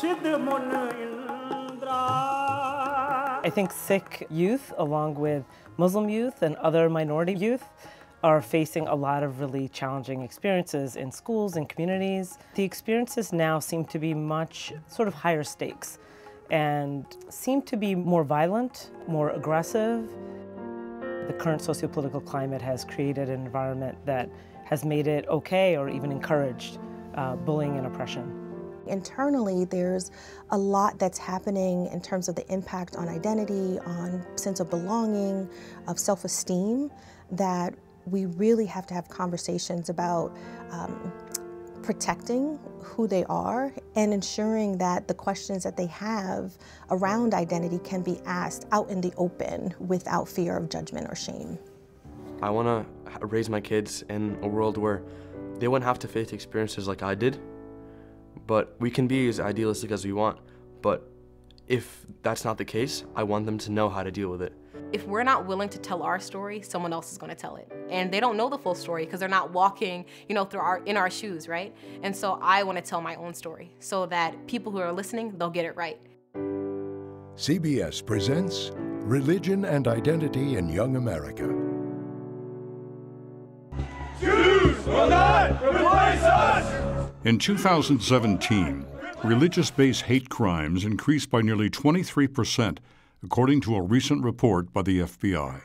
I think Sikh youth, along with Muslim youth and other minority youth, are facing a lot of really challenging experiences in schools and communities. The experiences now seem to be much sort of higher stakes and seem to be more violent, more aggressive. The current sociopolitical climate has created an environment that has made it okay or even encouraged bullying and oppression. Internally, there's a lot that's happening in terms of the impact on identity, on sense of belonging, of self-esteem, that we really have to have conversations about protecting who they are and ensuring that the questions that they have around identity can be asked out in the open without fear of judgment or shame. I want to raise my kids in a world where they wouldn't have to face experiences like I did, but we can be as idealistic as we want. But if that's not the case, I want them to know how to deal with it. If we're not willing to tell our story, someone else is going to tell it. And they don't know the full story because they're not walking, in our shoes, right? And so I want to tell my own story so that people who are listening, they'll get it right. CBS presents Religion and Identity in Young America. Jews will not replace us! In 2017, religious-based hate crimes increased by nearly 23%, according to a recent report by the FBI.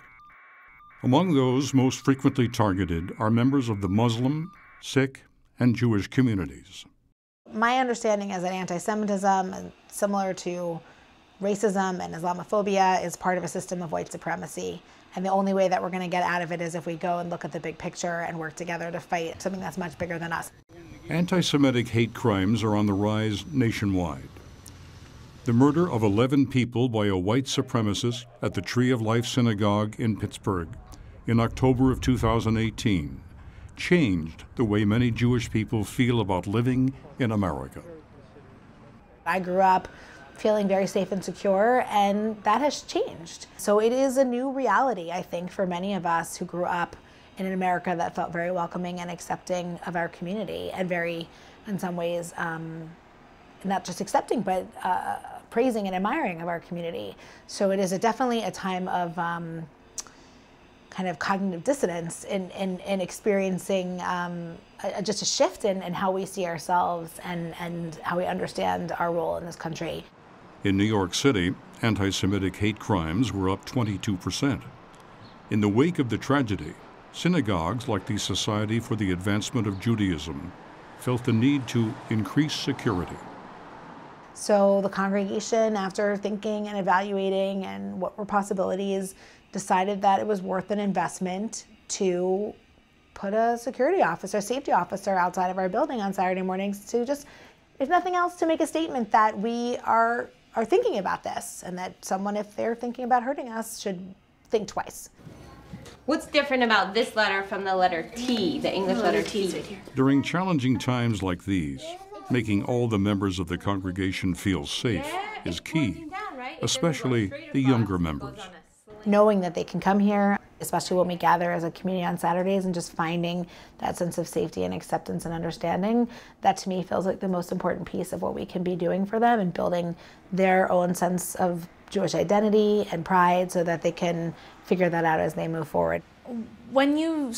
Among those most frequently targeted are members of the Muslim, Sikh, and Jewish communities. My understanding is that anti-Semitism, similar to racism and Islamophobia, is part of a system of white supremacy. And the only way that we're going to get out of it is if we go and look at the big picture and work together to fight something that's much bigger than us. Anti-Semitic hate crimes are on the rise nationwide. The murder of 11 people by a white supremacist at the Tree of Life Synagogue in Pittsburgh in October of 2018 changed the way many Jewish people feel about living in America. I grew up feeling very safe and secure, and that has changed. So it is a new reality, I think, for many of us who grew up in an America that felt very welcoming and accepting of our community, and very, in some ways, not just accepting, but praising and admiring of our community. So it is definitely a time of kind of cognitive dissonance in experiencing just a shift in how we see ourselves and how we understand our role in this country. In New York City, anti-Semitic hate crimes were up 22%. In the wake of the tragedy, synagogues like the Society for the Advancement of Judaism felt the need to increase security. So the congregation, after thinking and evaluating and what were possibilities, decided that it was worth an investment to put a security officer, safety officer outside of our building on Saturday mornings to just, if nothing else, to make a statement that we are thinking about this, and that someone, if they're thinking about hurting us, should think twice. What's different about this letter from the letter T, the English letter T? During challenging times like these, making all the members of the congregation feel safe is key, especially the younger members. Knowing that they can come here, especially when we gather as a community on Saturdays, and just finding that sense of safety and acceptance and understanding, that to me feels like the most important piece of what we can be doing for them and building their own sense of Jewish identity and pride so that they can figure that out as they move forward. When you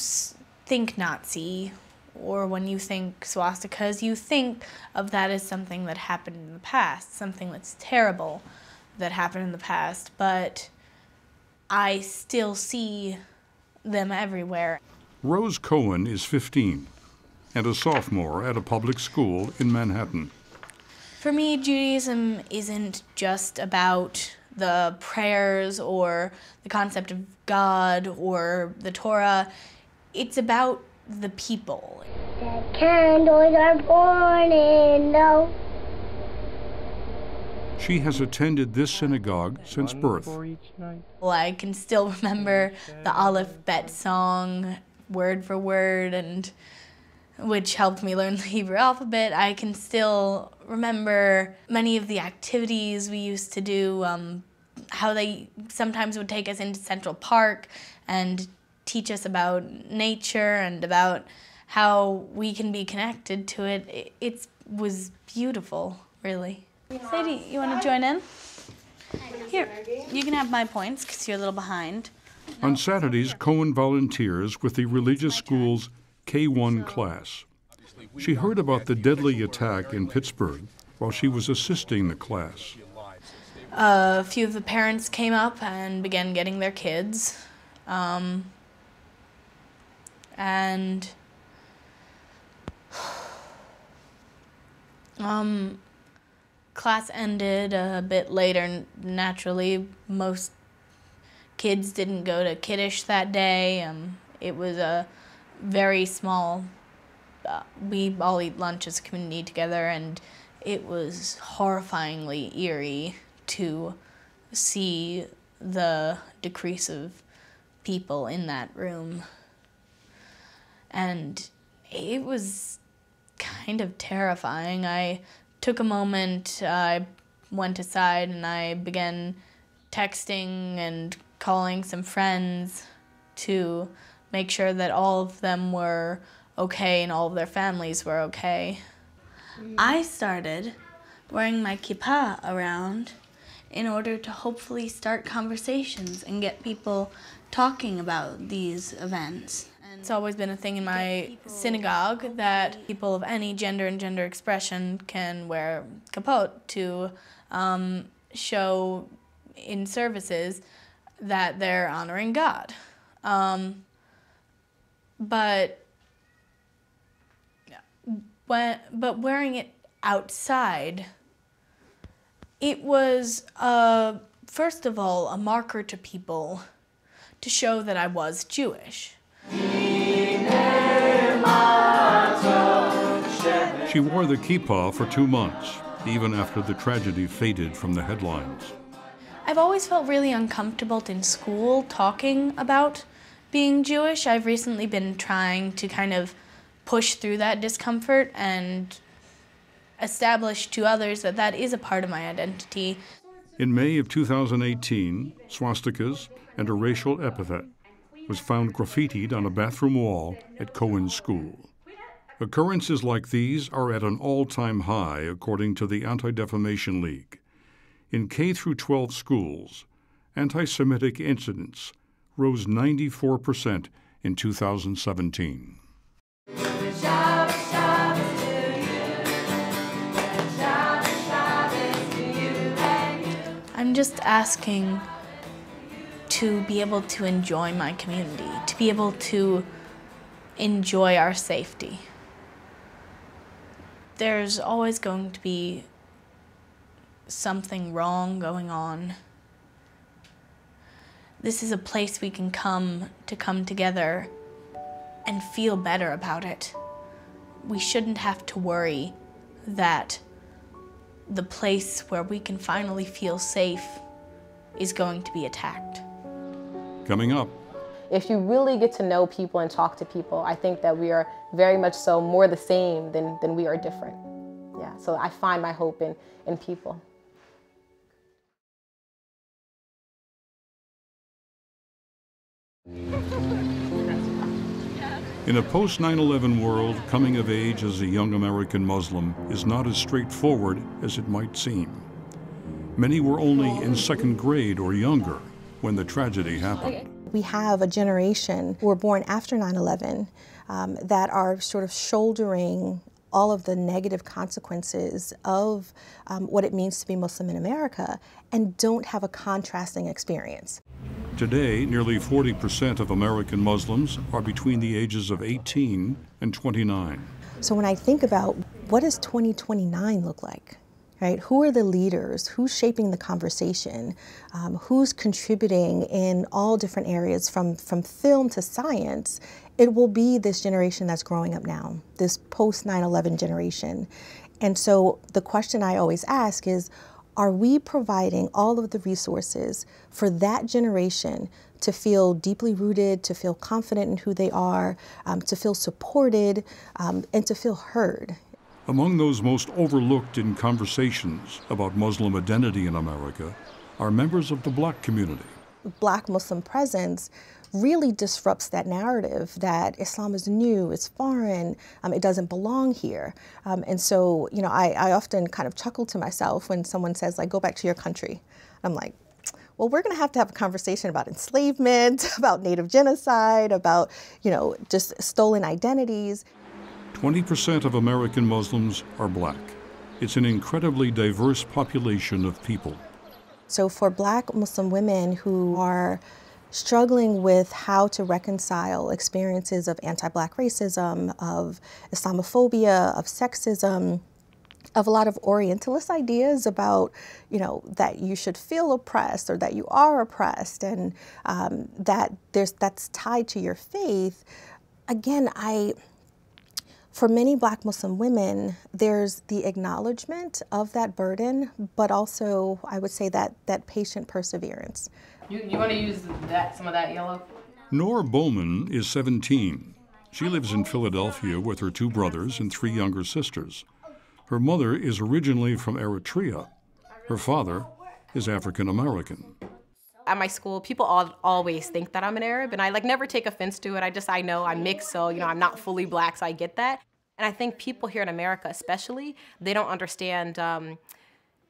think Nazi, or when you think swastikas, you think of that as something that happened in the past, something that's terrible that happened in the past, but I still see them everywhere. Rose Cohen is 15 and a sophomore at a public school in Manhattan. For me, Judaism isn't just about the prayers or the concept of God or the Torah. It's about the people. The candles are burning low. She has attended this synagogue since birth. Well, I can still remember the Aleph Bet song word for word, and which helped me learn the Hebrew alphabet. I can still remember many of the activities we used to do, how they sometimes would take us into Central Park and teach us about nature and about how we can be connected to it. It was beautiful, really. Sadie, you want to join in? Here, you can have my points because you're a little behind. On Saturdays, Cohen volunteers with the religious school's K-1 class. She heard about the deadly attack in Pittsburgh while she was assisting the class. A few of the parents came up and began getting their kids. Class ended a bit later, naturally. Most kids didn't go to Kiddush that day. It was a very small, we all eat lunch as a community together, and it was horrifyingly eerie to see the decrease of people in that room. And it was kind of terrifying. I took a moment, I went aside and I began texting and calling some friends to make sure that all of them were okay and all of their families were okay. I started wearing my kippah around in order to hopefully start conversations and get people talking about these events. It's always been a thing in my synagogue that people of any gender and gender expression can wear kapot to show in services that they're honoring God. But wearing it outside, it was, first of all, a marker to people to show that I was Jewish. She wore the kippah for 2 months, even after the tragedy faded from the headlines. I've always felt really uncomfortable in school talking about being Jewish. I've recently been trying to kind of push through that discomfort and establish to others that that is a part of my identity. In May of 2018, swastikas and a racial epithet was found graffitied on a bathroom wall at Cohen's school. Occurrences like these are at an all-time high, according to the Anti-Defamation League. In K-12 schools, anti-Semitic incidents rose 94% in 2017. I'm just asking to be able to enjoy my community, to be able to enjoy our safety. There's always going to be something wrong going on. This is a place we can come together and feel better about it. We shouldn't have to worry that the place where we can finally feel safe is going to be attacked. Coming up. If you really get to know people and talk to people, I think that we are very much so more the same than we are different. Yeah, so I find my hope in people. In a post-9/11 world, coming of age as a young American Muslim is not as straightforward as it might seem. Many were only in second grade or younger when the tragedy happened. We have a generation who were born after 9/11 that are sort of shouldering all of the negative consequences of what it means to be Muslim in America and don't have a contrasting experience. Today, nearly 40% of American Muslims are between the ages of 18 and 29. So when I think about what does 2029 look like, right? Who are the leaders? Who's shaping the conversation? Who's contributing in all different areas from film to science? It will be this generation that's growing up now, this post-9/11 generation. And so the question I always ask is, are we providing all of the resources for that generation to feel deeply rooted, to feel confident in who they are, to feel supported, and to feel heard? Among those most overlooked in conversations about Muslim identity in America are members of the Black community. Black Muslim presence really disrupts that narrative that Islam is new, it's foreign, it doesn't belong here. And so, you know, I often kind of chuckle to myself when someone says, like, go back to your country. I'm like, well, we're going to have a conversation about enslavement, about Native genocide, about, you know, just stolen identities. 20% of American Muslims are black. It's an incredibly diverse population of people. So for Black Muslim women who are struggling with how to reconcile experiences of anti-Black racism, of Islamophobia, of sexism, of a lot of Orientalist ideas about, you know, that you should feel oppressed or that you are oppressed, and that's tied to your faith. Again, for many Black Muslim women, there's the acknowledgement of that burden, but also, I would say, that patient perseverance. You want to use some of that yellow? Nora Bowman is 17. She lives in Philadelphia with her 2 brothers and 3 younger sisters. Her mother is originally from Eritrea. Her father is African American. At my school, people always think that I'm an Arab, and I never take offense to it. I know I'm mixed, so I'm not fully Black, so I get that. And I think people here in America especially, they don't understand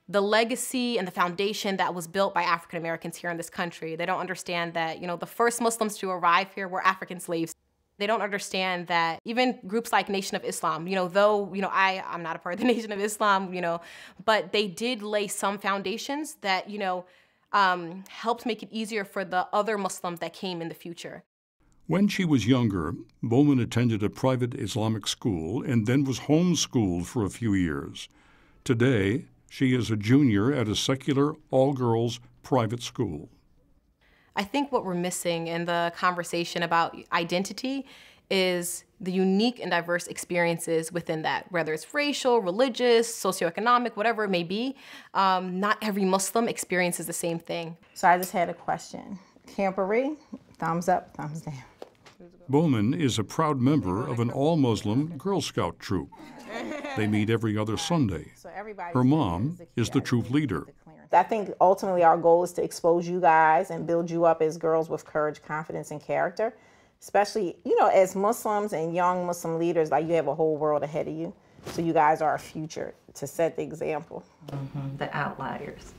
the legacy and the foundation that was built by African Americans here in this country. They don't understand that, the first Muslims to arrive here were African slaves. They don't understand that even groups like Nation of Islam, though, I'm not a part of the Nation of Islam, but they did lay some foundations that, helped make it easier for the other Muslims that came in the future. When she was younger, Bowman attended a private Islamic school and then was homeschooled for a few years. Today, she is a junior at a secular, all-girls private school. I think what we're missing in the conversation about identity is the unique and diverse experiences within that, whether it's racial, religious, socioeconomic, whatever it may be. Not every Muslim experiences the same thing. So I just had a question. Campery, thumbs up, thumbs down. Bowman is a proud member of an all-Muslim Girl Scout troop. They meet every other Sunday. Her mom is the troop leader. I think ultimately our goal is to expose you guys and build you up as girls with courage, confidence, and character. Especially, as Muslims and young Muslim leaders, you have a whole world ahead of you. So you guys are a future to set the example. The outliers.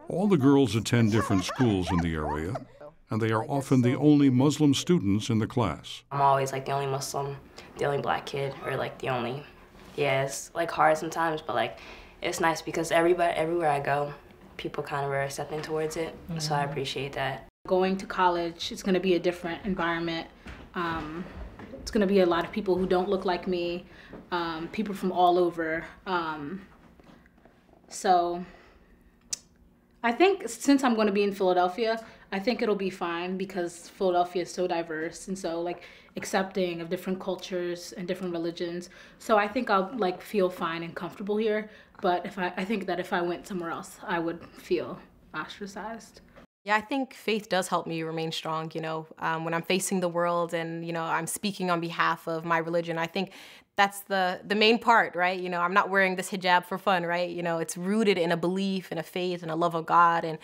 All the girls attend different schools in the area, and they are often the only Muslim students in the class. I'm always the only Muslim, the only Black kid, or the only. Yeah, it's hard sometimes, but it's nice because everywhere I go, people kind of are accepting towards it. So I appreciate that. Going to college, it's going to be a different environment. It's going to be a lot of people who don't look like me, people from all over. So I think since I'm going to be in Philadelphia, I think it'll be fine because Philadelphia is so diverse and so accepting of different cultures and different religions. So I think I'll feel fine and comfortable here. But I think that if I went somewhere else, I would feel ostracized. Yeah, I think faith does help me remain strong, when I'm facing the world and, I'm speaking on behalf of my religion. I think that's the main part, right? I'm not wearing this hijab for fun, right? It's rooted in a belief and a faith and a love of God and,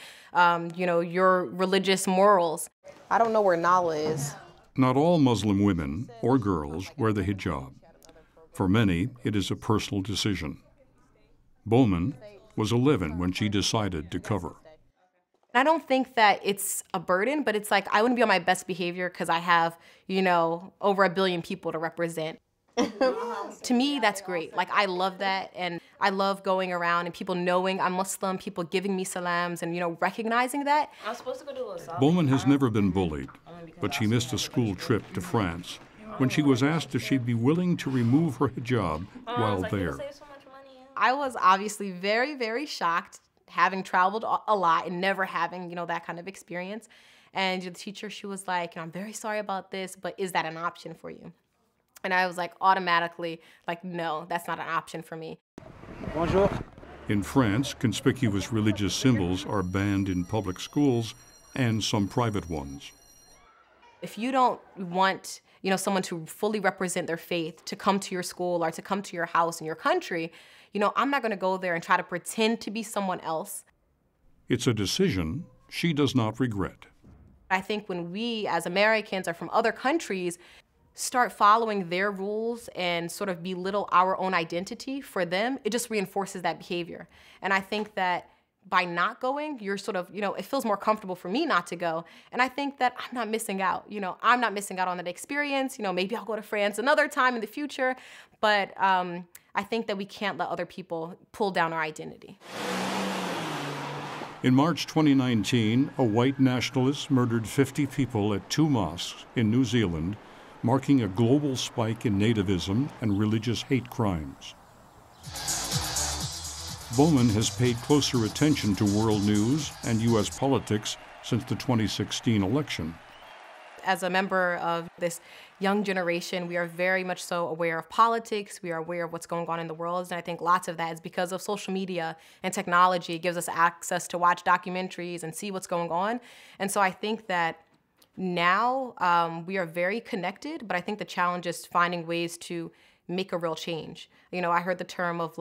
your religious morals. I don't know where Nala is. Not all Muslim women or girls wear the hijab. For many, it is a personal decision. Bowman was 11 when she decided to cover. I don't think that it's a burden, but it's I wouldn't be on my best behavior because I have, over 1 billion people to represent. To me, that's great. I love that, and I love going around and people knowing I'm Muslim, people giving me salams and, recognizing that. I'm supposed to go do a Bowman has never been bullied, but she missed a school trip to France when she was asked if she'd be willing to remove her hijab while there. I was obviously very, very shocked, having traveled a lot and never having, that kind of experience. And the teacher, she was like, I'm very sorry about this, but is that an option for you? And I was automatically no, that's not an option for me. Bonjour. In France, conspicuous religious symbols are banned in public schools and some private ones. If you don't want, someone to fully represent their faith, to come to your school or to come to your house in your country, I'm not going to go there and try to pretend to be someone else. It's a decision she does not regret. I think when we as Americans or from other countries start following their rules and sort of belittle our own identity for them, it just reinforces that behavior. And I think that by not going, you're sort of, it feels more comfortable for me not to go. And I think that I'm not missing out. I'm not missing out on that experience. Maybe I'll go to France another time in the future. But I think that we can't let other people pull down our identity. In March 2019, a white nationalist murdered 50 people at 2 mosques in New Zealand, marking a global spike in nativism and religious hate crimes. Bowman has paid closer attention to world news and U.S. politics since the 2016 election. As a member of this young generation, we are very much so aware of politics. We are aware of what's going on in the world. And I think lots of that is because of social media and technology. It gives us access to watch documentaries and see what's going on. And so I think that now we are very connected, but I think the challenge is finding ways to make a real change. I heard the term of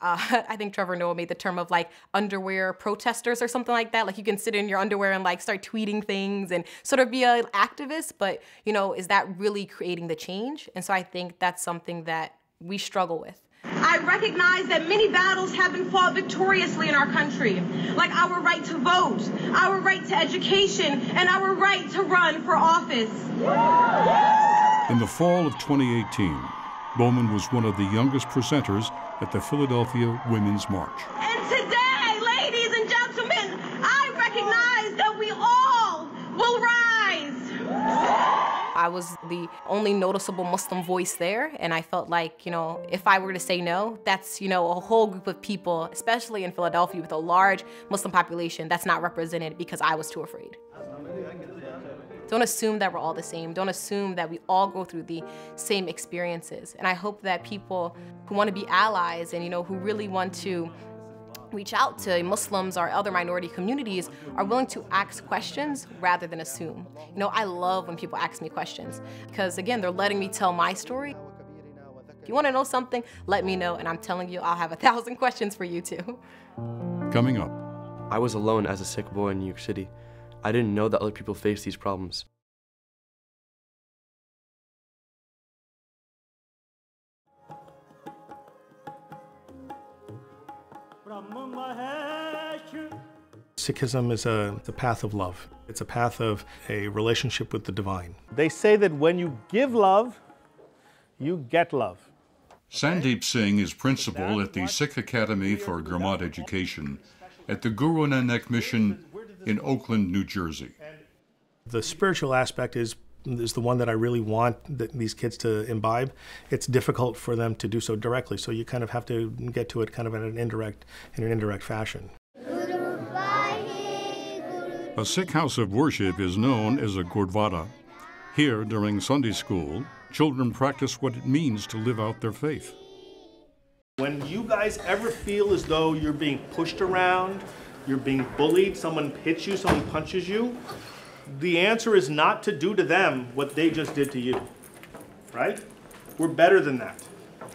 I think Trevor Noah made the term of underwear protesters or something like that. Like you can sit in your underwear and start tweeting things and sort of be an activist, but is that really creating the change? And so I think that's something that we struggle with. I recognize that many battles have been fought victoriously in our country, like our right to vote, our right to education, and our right to run for office. In the fall of 2018, Bowman was one of the youngest presenters at the Philadelphia Women's March. And today, ladies and gentlemen, I recognize that we all will rise. I was the only noticeable Muslim voice there, and I felt like, if I were to say no, that's, a whole group of people, especially in Philadelphia with a large Muslim population, that's not represented because I was too afraid. Don't assume that we're all the same. Don't assume that we all go through the same experiences. And I hope that people who want to be allies and, who really want to reach out to Muslims or other minority communities are willing to ask questions rather than assume. I love when people ask me questions because, again, they're letting me tell my story. If you want to know something, let me know, and I'm telling you, I'll have 1,000 questions for you too. Coming up. I was alone as a Sikh boy in New York City. I didn't know that other people face these problems. Sikhism is a path of love. It's a path of a relationship with the divine. They say that when you give love, you get love. Sandeep Singh is principal at the Sikh Academy for Gurmat Education at the Guru Nanak Mission in Oakland, New Jersey. The spiritual aspect is the one that I really want these kids to imbibe. It's difficult for them to do so directly, so you kind of have to get to it kind of in an indirect fashion. A Sikh house of worship is known as a Gurdwara. Here, during Sunday school, children practice what it means to live out their faith. When you guys ever feel as though you're being pushed around, you're being bullied, someone hits you, someone punches you, the answer is not to do to them what they just did to you, right? We're better than that.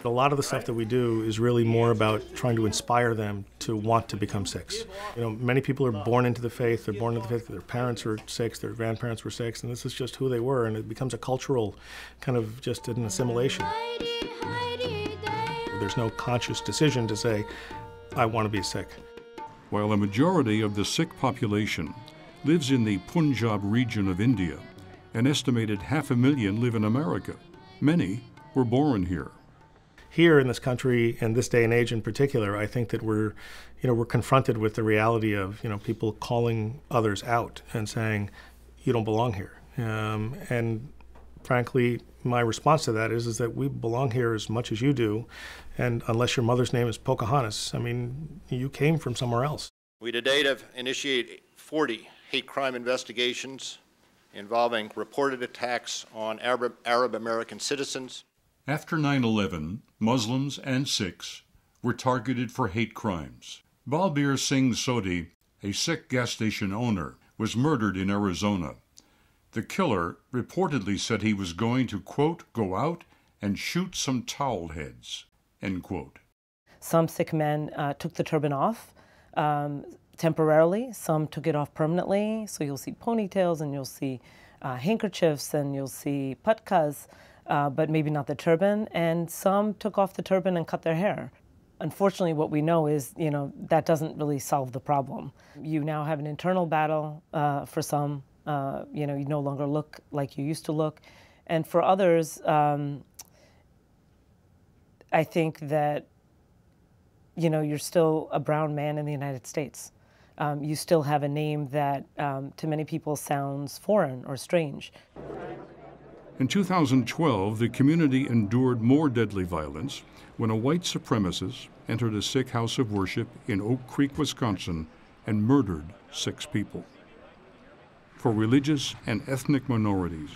A lot of the stuff that we do is really more about trying to inspire them to want to become Sikhs. Many people are born into the faith, they're born into the faith, their parents were Sikhs, their grandparents were Sikhs, and this is just who they were, and it becomes a cultural kind of just an assimilation. There's no conscious decision to say, I want to be Sikh. While a majority of the Sikh population lives in the Punjab region of India, an estimated 500,000 live in America. Many were born here. Here in this country, and this day and age in particular, I think that we're confronted with the reality of, people calling others out and saying, you don't belong here. And frankly, my response to that is that we belong here as much as you do, and unless your mother's name is Pocahontas, you came from somewhere else. We to date have initiated 40 hate crime investigations involving reported attacks on Arab American citizens. After 9/11, Muslims and Sikhs were targeted for hate crimes. Balbir Singh Sodhi, a Sikh gas station owner, was murdered in Arizona. The killer reportedly said he was going to, quote, go out and shoot some towel heads, end quote. Some Sikh men took the turban off. temporarily. Some took it off permanently. So you'll see ponytails and you'll see handkerchiefs and you'll see patkas, but maybe not the turban. And some took off the turban and cut their hair. Unfortunately, what we know is, that doesn't really solve the problem. You now have an internal battle for some. You no longer look like you used to look. And for others, I think that, you're still a brown man in the United States. You still have a name that to many people sounds foreign or strange. In 2012, the community endured more deadly violence when a white supremacist entered a Sikh house of worship in Oak Creek, Wisconsin, and murdered 6 people. For religious and ethnic minorities,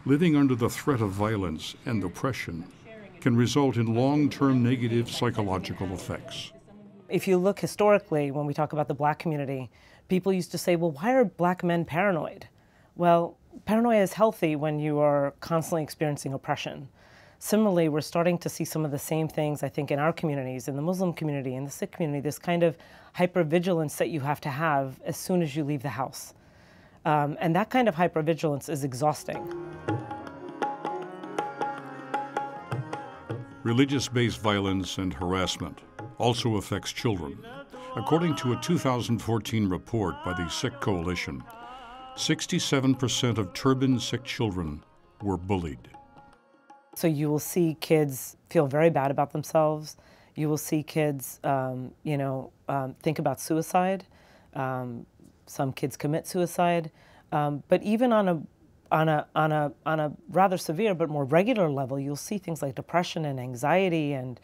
living under the threat of violence and oppression can result in long-term negative psychological effects. If you look historically, when we talk about the Black community, people used to say, well, why are Black men paranoid? Well, paranoia is healthy when you are constantly experiencing oppression. Similarly, we're starting to see some of the same things, I think, in our communities, in the Muslim community, in the Sikh community, this kind of hypervigilance that you have to have as soon as you leave the house. And that kind of hypervigilance is exhausting. Religious-based violence and harassment also affects children. According to a 2014 report by the Sikh Coalition, 67% of turban Sikh children were bullied. So you will see kids feel very bad about themselves. You will see kids, think about suicide. Some kids commit suicide. But even on a rather severe but more regular level, you'll see things like depression and anxiety and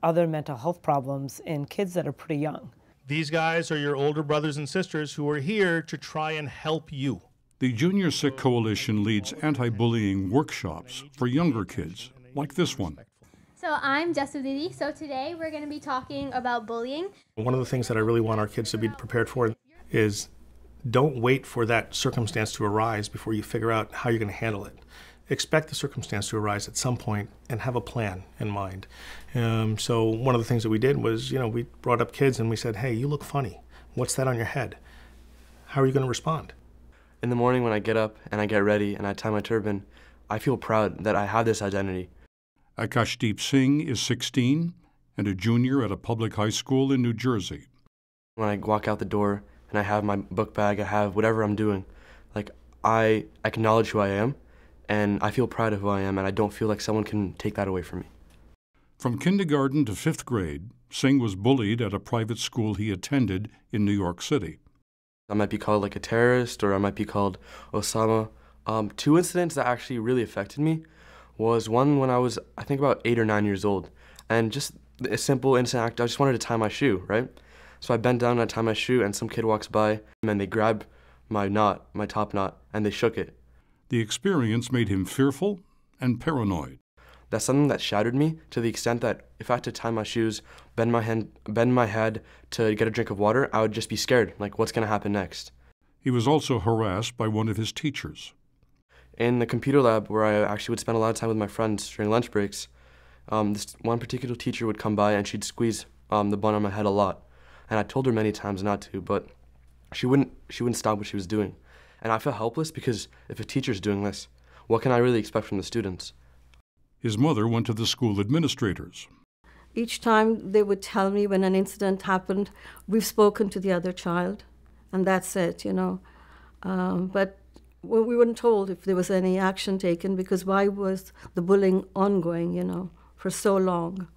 other mental health problems in kids that are pretty young. These guys are your older brothers and sisters who are here to try and help you. The Junior Sikh Coalition leads anti-bullying workshops for younger kids, like this one. So I'm Jasu Didi. So today we're going to be talking about bullying. One of the things that I really want our kids to be prepared for is don't wait for that circumstance to arise before you figure out how you're going to handle it. Expect the circumstance to arise at some point and have a plan in mind. So one of the things that we did was, we brought up kids and we said, hey, you look funny. What's that on your head? How are you going to respond? In the morning when I get up and I get ready and I tie my turban, I feel proud that I have this identity. Akashdeep Singh is 16 and a junior at a public high school in New Jersey. When I walk out the door and I have my book bag, I have whatever I'm doing, I acknowledge who I am and I feel proud of who I am and I don't feel like someone can take that away from me. From kindergarten to 5th grade, Singh was bullied at a private school he attended in New York City. I might be called a terrorist or I might be called Osama. 2 incidents that actually really affected me was one when I was, I think, about 8 or 9 years old. And just a simple innocent act, I just wanted to tie my shoe, right? So I bent down and I tie my shoe and some kid walks by and they grab my knot, my top knot, and they shook it. The experience made him fearful and paranoid. That's something that shattered me to the extent that if I had to tie my shoes, bend my head to get a drink of water, I would just be scared, what's going to happen next? He was also harassed by one of his teachers. In the computer lab, where I actually would spend a lot of time with my friends during lunch breaks, this one particular teacher would come by and she'd squeeze the bun on my head a lot. And I told her many times not to, but she wouldn't stop what she was doing. And I felt helpless because if a teacher's doing this, what can I really expect from the students? His mother went to the school administrators. Each time they would tell me when an incident happened, we've spoken to the other child, and that's it, But we weren't told if there was any action taken because why was the bullying ongoing, for so long?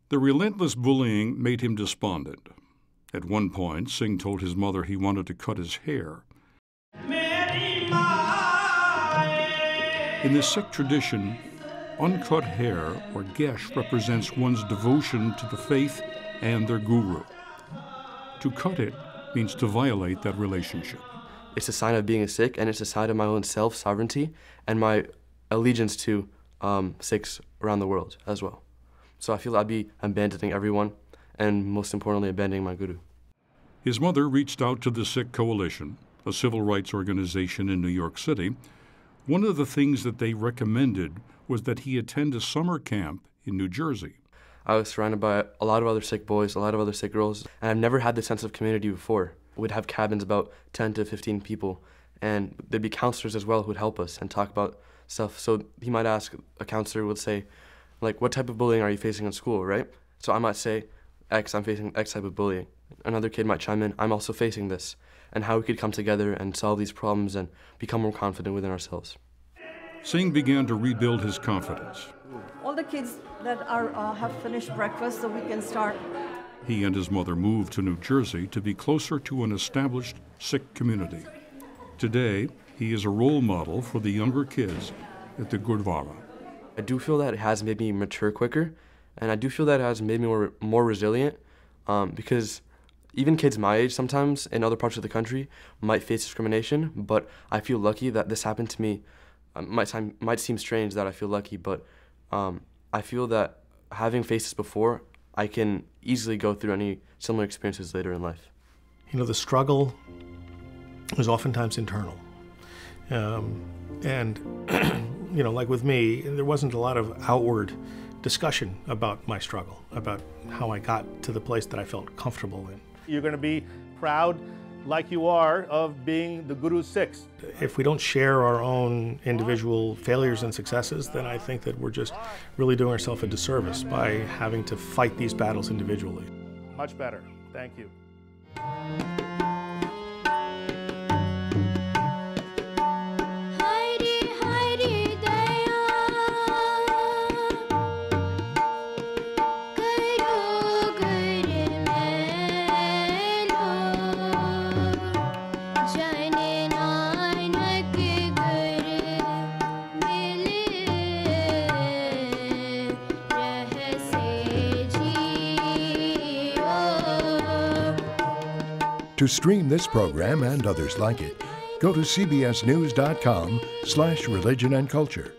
The relentless bullying made him despondent. At one point, Singh told his mother he wanted to cut his hair. In the Sikh tradition, uncut hair or gesh represents one's devotion to the faith and their guru. To cut it means to violate that relationship. It's a sign of being a Sikh, and it's a sign of my own self-sovereignty and my allegiance to Sikhs around the world as well. So I feel I'd be abandoning everyone, and most importantly, abandoning my guru. His mother reached out to the Sikh Coalition, a civil rights organization in New York City. One of the things that they recommended was that he attend a summer camp in New Jersey. I was surrounded by a lot of other Sikh boys, a lot of other Sikh girls, and I've never had this sense of community before. We'd have cabins about 10 to 15 people, and there'd be counselors as well who would help us and talk about stuff. So he might ask, a counselor would say, like, what type of bullying are you facing in school, right? So I might say, X, I'm facing X type of bullying. Another kid might chime in, I'm also facing this, and how we could come together and solve these problems and become more confident within ourselves. Singh began to rebuild his confidence. All the kids that have finished breakfast, so we can start. He and his mother moved to New Jersey to be closer to an established Sikh community. Today, he is a role model for the younger kids at the Gurdwara. I do feel that it has made me mature quicker, and I do feel that it has made me more resilient, because even kids my age sometimes in other parts of the country might face discrimination, but I feel lucky that this happened to me. Might seem strange that I feel lucky, but I feel that having faced this before, I can easily go through any similar experiences later in life. You know, the struggle is oftentimes internal. And, you know, like with me, there wasn't a lot of outward discussion about my struggle, about how I got to the place that I felt comfortable in. You're going to be proud, like you are, of being the Guru's Sikhs. If we don't share our own individual failures and successes, then I think that we're just really doing ourselves a disservice by having to fight these battles individually. Much better. Thank you. To stream this program and others like it, go to cbsnews.com/religion and culture.